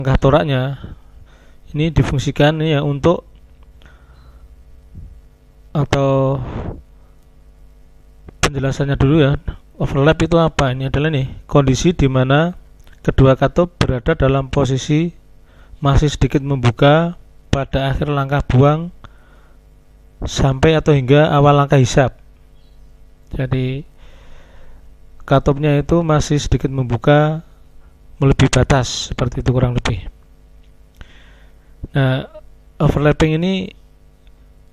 langkah toraknya ini difungsikan ya untuk atau penjelasannya dulu ya. Overlap itu apa? Ini adalah nih kondisi di mana kedua katup berada dalam posisi masih sedikit membuka pada akhir langkah buang sampai atau hingga awal langkah hisap. Jadi katupnya itu masih sedikit membuka melebihi batas, seperti itu kurang lebih. Nah, overlapping ini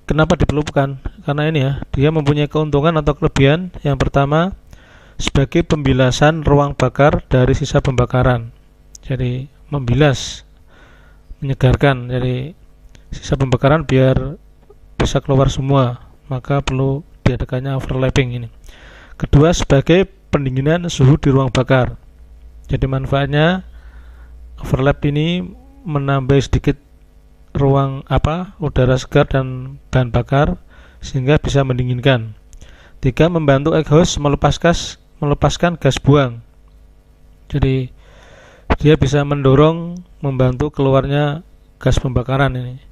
kenapa diperlukan? Karena ini ya, dia mempunyai keuntungan atau kelebihan. Yang pertama, sebagai pembilasan ruang bakar dari sisa pembakaran. Jadi membilas, menyegarkan. Jadi sisa pembakaran biar bisa keluar semua, maka perlu diadakannya overlapping ini. Kedua, sebagai pendinginan suhu di ruang bakar. Jadi manfaatnya overlap ini menambah sedikit ruang udara segar dan bahan bakar sehingga bisa mendinginkan. Tiga, membantu exhaust melepaskan gas buang. Jadi dia bisa membantu keluarnya gas pembakaran ini.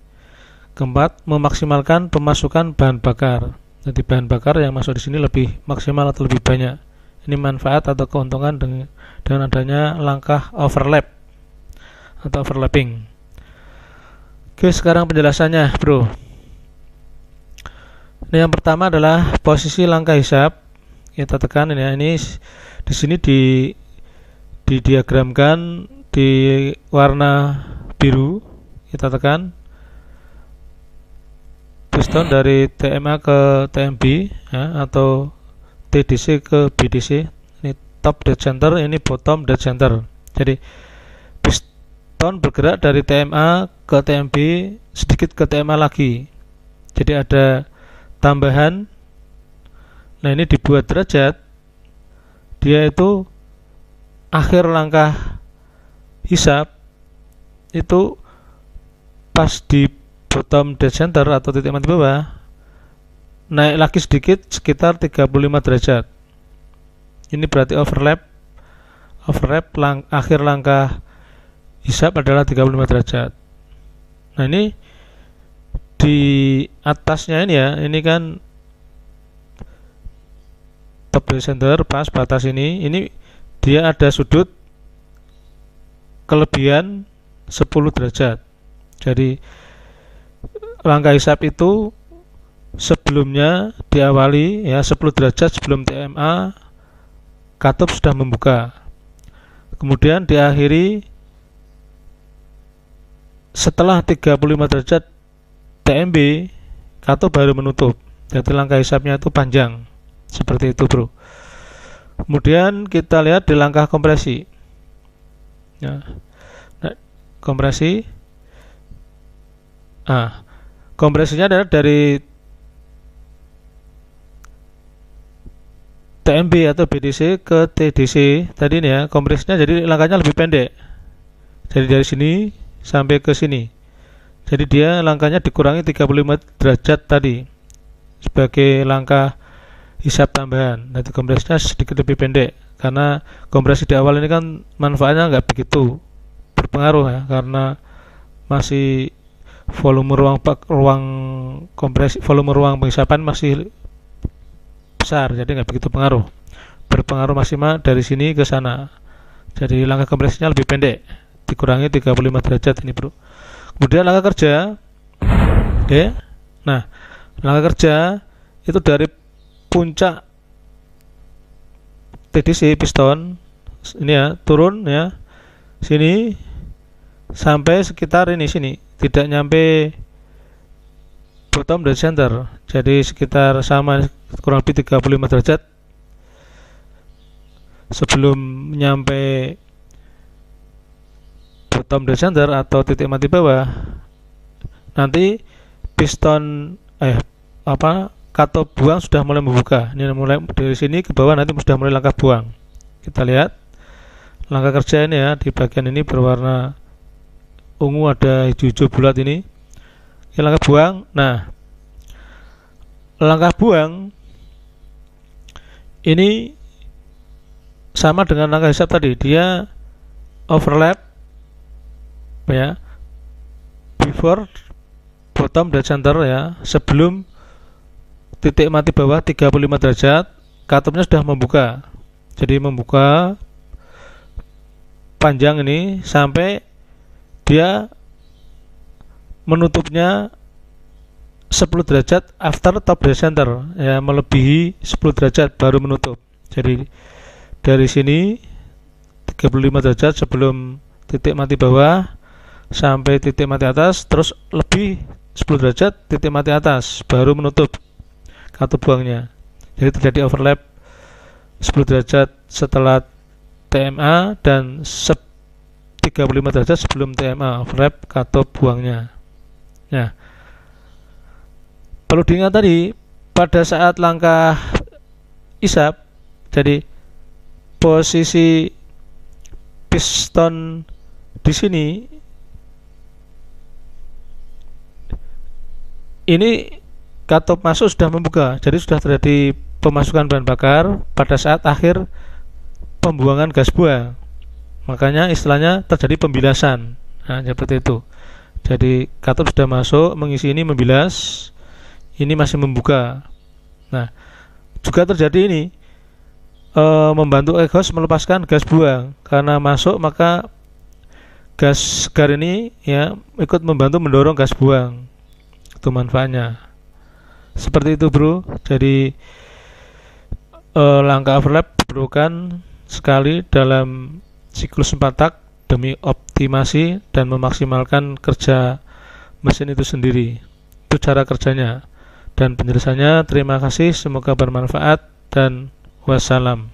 Keempat, memaksimalkan pemasukan bahan bakar. Jadi bahan bakar yang masuk di sini lebih maksimal atau lebih banyak. Ini manfaat atau keuntungan dengan adanya langkah overlap atau overlapping. Oke, sekarang penjelasannya, bro. Ini yang pertama adalah posisi langkah hisap. Kita tekan ini ya. Ini di sini didiagramkan di warna biru. Kita tekan piston dari TMA ke TMB ya, atau TDC ke BDC. Ini top dead center, ini bottom dead center. Jadi piston bergerak dari TMA ke TMB, sedikit ke TMA lagi. Jadi ada tambahan. Nah, ini dibuat derajat. Dia itu akhir langkah hisap itu pas di bottom dead center atau titik mati bawah, naik lagi sedikit sekitar 35 derajat. Ini berarti overlap akhir langkah hisap adalah 35 derajat. Nah, ini di atasnya ini ya, ini kan top dead center pas batas ini dia ada sudut kelebihan 10 derajat. Jadi langkah hisap itu sebelumnya diawali ya 10 derajat sebelum TMA, katup sudah membuka. Kemudian diakhiri setelah 35 derajat TMB, katup baru menutup. Jadi langkah hisapnya itu panjang. Seperti itu, bro. Kemudian kita lihat di langkah kompresi. Nah, kompresi. Kompresinya adalah dari TMB atau BDC ke TDC tadi ini ya, kompresinya jadi langkahnya lebih pendek. Jadi dari sini sampai ke sini. Jadi dia langkahnya dikurangi 35 derajat tadi sebagai langkah hisap tambahan. Nanti kompresinya sedikit lebih pendek karena kompresi di awal ini kan manfaatnya nggak begitu berpengaruh ya, karena masih volume ruang penghisapan masih besar, jadi nggak begitu berpengaruh maksimal dari sini ke sana. Jadi langkah kompresinya lebih pendek, dikurangi 35 derajat ini, bro. Kemudian langkah kerja. Oke. Nah, langkah kerja itu dari puncak TDC piston ini ya, turun ya sini sampai sekitar ini sini, tidak nyampe bottom dead center. Jadi sekitar sama, kurang lebih 35 derajat sebelum nyampe bottom dead center atau titik mati bawah. Nanti piston katup buang sudah mulai membuka. Ini mulai dari sini ke bawah, nanti sudah mulai langkah buang. Kita lihat langkah kerja ini ya, di bagian ini berwarna ungu, ada hijau-hijau bulat ini. Oke, langkah buang. Nah, langkah buang ini sama dengan langkah hisap tadi, dia overlap ya, before bottom dead center ya, sebelum titik mati bawah 35 derajat, cutupnya sudah membuka. Jadi membuka panjang ini sampai dia menutupnya 10 derajat after top dead center ya, melebihi 10 derajat baru menutup. Jadi dari sini 35 derajat sebelum titik mati bawah sampai titik mati atas, terus lebih 10 derajat titik mati atas baru menutup katup buangnya. Jadi terjadi overlap 10 derajat setelah TMA dan 35 derajat sebelum TMA, overlap katup buangnya. Nah, perlu diingat tadi pada saat langkah isap, jadi posisi piston di sini ini katup masuk sudah membuka, jadi sudah terjadi pemasukan bahan bakar pada saat akhir pembuangan gas buang. Makanya istilahnya terjadi pembilasan. Nah, seperti itu. Jadi katup sudah masuk, mengisi ini, membilas, ini masih membuka. Nah, juga terjadi ini membantu exhaust melepaskan gas buang. Karena masuk maka gas segar ini ya ikut membantu mendorong gas buang. Itu manfaatnya. Seperti itu, bro. Jadi langkah overlap diperlukan sekali dalam siklus 4 tak demi optimasi dan memaksimalkan kerja mesin itu sendiri. Itu cara kerjanya dan penjelasannya. Terima kasih, semoga bermanfaat dan wassalam.